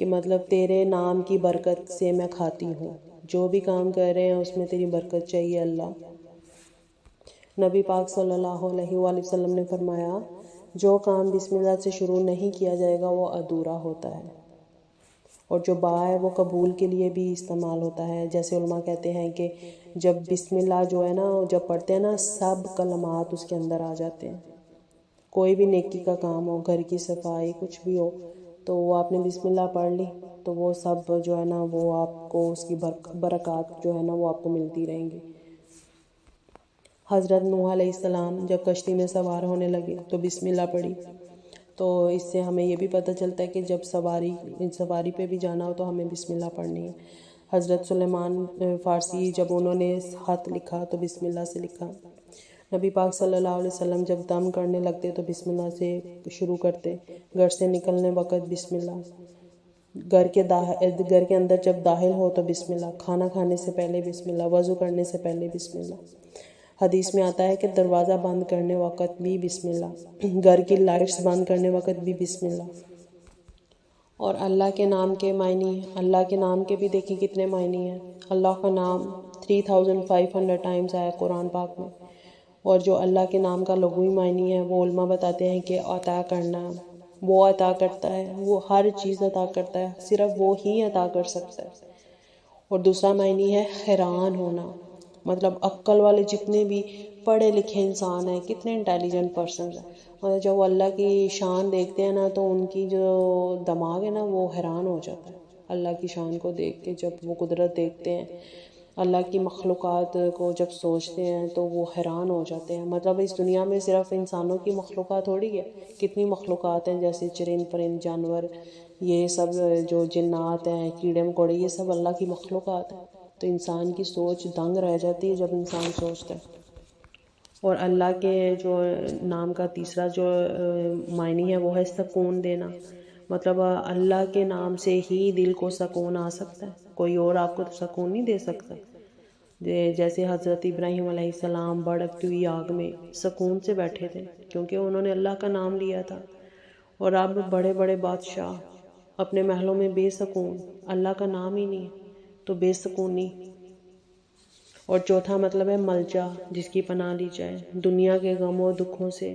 کہ مطلب تیرے نام کی برکت سے میں کھاتی ہوں، جو بھی کام کر رہے ہیں اس میں تیری برکت چاہیے اللہ۔ نبی پاک صلی اللہ علیہ وآلہ وسلم نے فرمایا جو کام بسم اللہ سے شروع نہیں کیا جائے گا وہ ادھورا ہوتا ہے، اور جو با ہے وہ قبول کے لیے بھی استعمال ہوتا ہے۔ جیسے علماء کہتے ہیں کہ جب بسم اللہ جو ہے نا جب پڑھتے ہیں نا سب کلمات اس کے اندر آ جاتے ہیں۔ کوئی بھی نیکی کا کام ہو، گھر کی صفائی، کچھ بھی ہو، تو وہ آپ نے بسم اللہ پڑھ لی تو وہ سب جو ہے نا وہ آپ کو اس کی برکات جو ہے نا وہ آپ کو ملتی رہیں گی۔ حضرت نوح علیہ السلام جب کشتی میں سوار ہونے لگے تو بسم اللہ پڑھی، تو اس سے ہمیں یہ بھی پتہ چلتا ہے کہ جب سواری پہ بھی جانا ہو تو ہمیں بسم اللہ پڑھنی ہے۔ حضرت سلیمان فارسی جب انہوں نے خط لکھا تو بسم اللہ سے لکھا۔ نبی پاک صلی اللہ علیہ وسلم جب دم کرنے لگتے تو بسم اللہ سے شروع کرتے، گھر سے نکلنے وقت بسم اللہ، گھر کے اندر جب داخل ہو تو بسم اللہ، کھانا کھانے سے پہلے بسم اللہ، وضو کرنے سے پہلے بسم اللہ۔ حدیث میں آتا ہے کہ دروازہ بند کرنے وقت بھی بسم اللہ، گھر کی لائٹس بند کرنے وقت بھی بسم اللہ۔ اور اللہ کے نام کے معنی، اللہ کے نام کے بھی دیکھیں کتنے معنی ہیں۔ اللہ کا نام 3500 ٹائمز آیا قرآن پاک میں، اور جو اللہ کے نام کا لغوی معنی ہے وہ علماء بتاتے ہیں کہ عطا کرنا، وہ عطا کرتا ہے، وہ ہر چیز عطا کرتا ہے، صرف وہ ہی عطا کر سکتا ہے۔ اور دوسرا معنی ہے حیران ہونا، مطلب عقل والے جتنے بھی پڑھے لکھے انسان ہیں، کتنے انٹیلیجنٹ پرسنز ہیں، مطلب جب وہ اللہ کی شان دیکھتے ہیں نا تو ان کی جو دماغ ہے نا وہ حیران ہو جاتا ہے اللہ کی شان کو دیکھ کے۔ جب وہ قدرت دیکھتے ہیں، اللہ کی مخلوقات کو جب سوچتے ہیں تو وہ حیران ہو جاتے ہیں۔ مطلب اس دنیا میں صرف انسانوں کی مخلوقات تھوڑی ہے، کتنی مخلوقات ہیں، جیسے چرند پرند جانور، یہ سب جو جنات ہیں، کیڑے مکوڑے، یہ سب اللہ کی مخلوقات ہیں۔ تو انسان کی سوچ دنگ رہ جاتی ہے جب انسان سوچتا ہے۔ اور اللہ کے جو نام کا تیسرا جو معنی ہے وہ ہے سکون دینا، مطلب اللہ کے نام سے ہی دل کو سکون آ سکتا ہے، کوئی اور آپ کو سکون نہیں دے سکتا۔ جیسے حضرت ابراہیم علیہ السلام بھڑکتی ہوئی آگ میں سکون سے بیٹھے تھے کیونکہ انہوں نے اللہ کا نام لیا تھا، اور اب بڑے بڑے بادشاہ اپنے محلوں میں بے سکون، اللہ کا نام ہی نہیں تو بے سکونی۔ اور چوتھا مطلب ہے ملجا، جس کی پناہ لی جائے، دنیا کے غم و دکھوں سے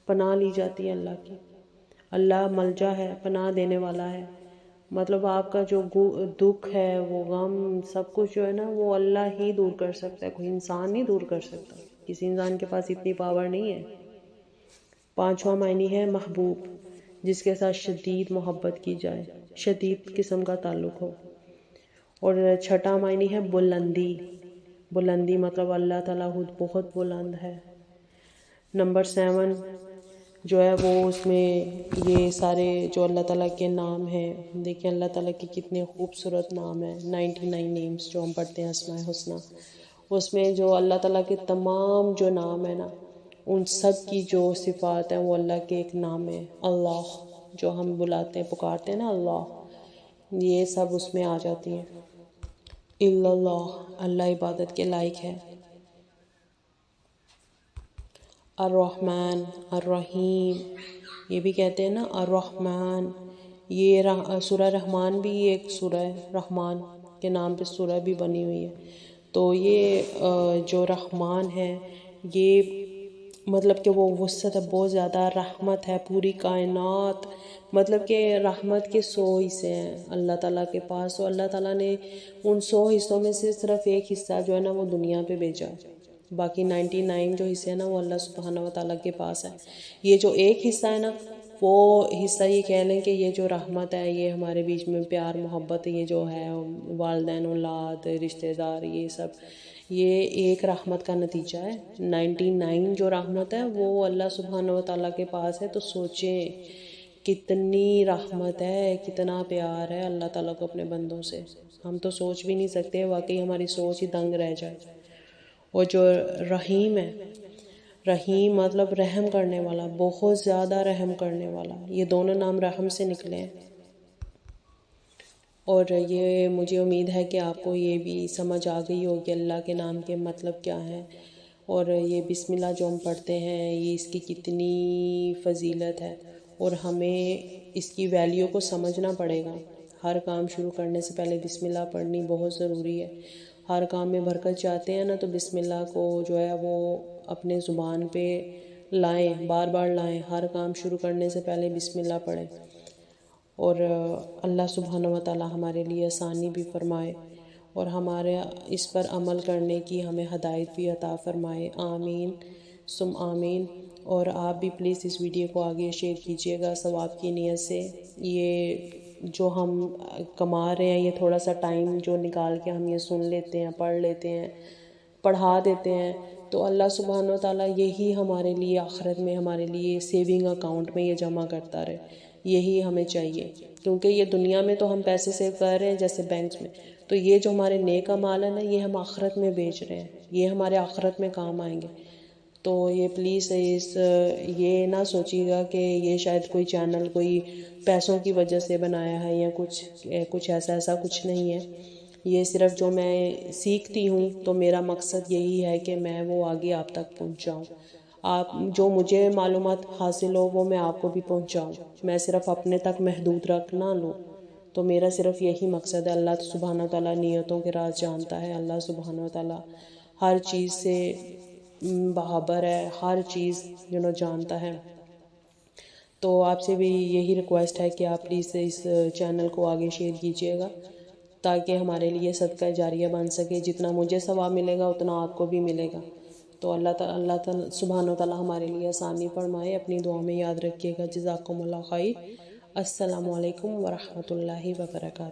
پناہ لی جاتی ہے اللہ کی۔ اللہ ملجا ہے، پناہ دینے والا ہے، مطلب آپ کا جو دکھ ہے، وہ غم، سب کچھ جو ہے نا وہ اللہ ہی دور کر سکتا ہے، کوئی انسان نہیں دور کر سکتا، کسی انسان کے پاس اتنی پاور نہیں ہے۔ پانچواں معنی ہے محبوب، جس کے ساتھ شدید محبت کی جائے، شدید قسم کا تعلق ہو۔ اور چھٹا معنی ہے بلندی، بلندی مطلب اللہ تعالیٰ خود بہت بلند ہے۔ نمبر 7 جو ہے وہ اس میں یہ سارے جو اللہ تعالیٰ کے نام ہیں، دیکھیں اللہ تعالیٰ کے کتنے خوبصورت نام ہیں، 99 نیمز جو ہم پڑھتے ہیں اسماء الحسنیٰ، اس میں جو اللہ تعالیٰ کے تمام جو نام ہیں نا ان سب کی جو صفات ہیں وہ اللہ کے ایک نام ہے اللہ، جو ہم بلاتے ہیں پکارتے ہیں نا اللہ، یہ سب اس میں آ جاتی ہیں۔ الا اللہ، اللہ عبادت کے لائق ہے۔ الرحمن، الرحیم، یہ بھی کہتے ہیں نا الرحمن، یہ سورہ رحمان بھی ایک سورہ ہے، رحمان کے نام پہ سورہ بھی بنی ہوئی ہے۔ تو یہ جو رحمان ہے یہ مطلب کہ وہ وسعت ہے، بہت زیادہ رحمت ہے پوری کائنات، مطلب کہ رحمت کے 100 حصے ہیں اللہ تعالیٰ کے پاس، اور اللہ تعالیٰ نے ان 100 حصوں میں سے صرف ایک حصہ جو ہے نا وہ دنیا پہ بھیجا ہے، باقی 99 جو حصے ہیں نا وہ اللہ سبحانہ و تعالیٰ کے پاس ہے۔ یہ جو ایک حصہ ہے نا وہ حصہ یہ کہہ لیں کہ یہ جو رحمت ہے، یہ ہمارے بیچ میں پیار محبت، یہ جو ہے والدین اولاد رشتہ دار، یہ سب یہ ایک رحمت کا نتیجہ ہے۔ 99 جو رحمت ہے وہ اللہ سبحانہ و تعالیٰ کے پاس ہے۔ تو سوچیں کتنی رحمت ہے، کتنا پیار ہے اللہ تعالیٰ کو اپنے بندوں سے، ہم تو سوچ بھی نہیں سکتے، واقعی ہماری سوچ ہی دنگ رہ جائے۔ اور جو رحیم ہے، رحیم مطلب رحم کرنے والا، بہت زیادہ رحم کرنے والا، یہ دونوں نام رحم سے نکلے ہیں۔ اور یہ مجھے امید ہے کہ آپ کو یہ بھی سمجھ آ گئی ہوگی اللہ کے نام کے مطلب کیا ہیں، اور یہ بسم اللہ جو ہم پڑھتے ہیں یہ اس کی کتنی فضیلت ہے، اور ہمیں اس کی ویلیو کو سمجھنا پڑے گا۔ ہر کام شروع کرنے سے پہلے بسم اللہ پڑھنی بہت ضروری ہے۔ ہر کام میں برکت چاہتے ہیں نا تو بسم اللہ کو جو ہے وہ اپنے زبان پہ لائیں، بار بار لائیں، ہر کام شروع کرنے سے پہلے بسم اللہ پڑھیں، اور اللہ سبحانہ و تعالی ہمارے لیے آسانی بھی فرمائے اور ہمارے اس پر عمل کرنے کی ہمیں ہدایت بھی عطا فرمائے، آمین ثم آمین۔ اور آپ بھی پلیز اس ویڈیو کو آگے شیئر کیجیے گا ثواب کی نیت سے۔ یہ جو ہم کما رہے ہیں، یہ تھوڑا سا ٹائم جو نکال کے ہم یہ سن لیتے ہیں، پڑھ لیتے ہیں، پڑھا دیتے ہیں، تو اللہ سبحانہ و تعالیٰ یہی ہمارے لیے آخرت میں ہمارے لیے سیونگ اکاؤنٹ میں یہ جمع کرتا رہے، یہی ہمیں چاہیے، کیونکہ یہ دنیا میں تو ہم پیسے سیو کر رہے ہیں جیسے بینکس میں، تو یہ جو ہمارے نیک اعمال ہیں نا، یہ ہم آخرت میں بیچ رہے ہیں، یہ ہمارے آخرت میں کام آئیں گے۔ تو یہ پلیز یہ نہ سوچیے گا کہ یہ شاید کوئی چینل کوئی پیسوں کی وجہ سے بنایا ہے یا کچھ ایسا کچھ نہیں ہے۔ یہ صرف جو میں سیکھتی ہوں تو میرا مقصد یہی ہے کہ میں وہ آگے آپ تک پہنچاؤں، آپ جو مجھے معلومات حاصل ہو وہ میں آپ کو بھی پہنچاؤں، میں صرف اپنے تک محدود رکھ نہ لوں۔ تو میرا صرف یہی مقصد ہے۔ اللہ سبحانہ و تعالیٰ نیتوں کے راز جانتا ہے، اللہ سبحانہ و تعالیٰ ہر چیز سے باخبر ہے، ہر چیز جانتا ہے۔ تو آپ سے بھی یہی ریکویسٹ ہے کہ آپ پلیز اس چینل کو آگے شیئر کیجیے گا تاکہ ہمارے لیے صدقہ جاریہ بن سکے، جتنا مجھے ثواب ملے گا اتنا آپ کو بھی ملے گا۔ تو اللہ تعالیٰ سبحانہ و تعالیٰ ہمارے لیے آسانی فرمائے۔ اپنی دعا میں یاد رکھیے گا۔ جزاکم اللہ خیر۔ السلام علیکم ورحمۃ اللہ وبرکاتہ۔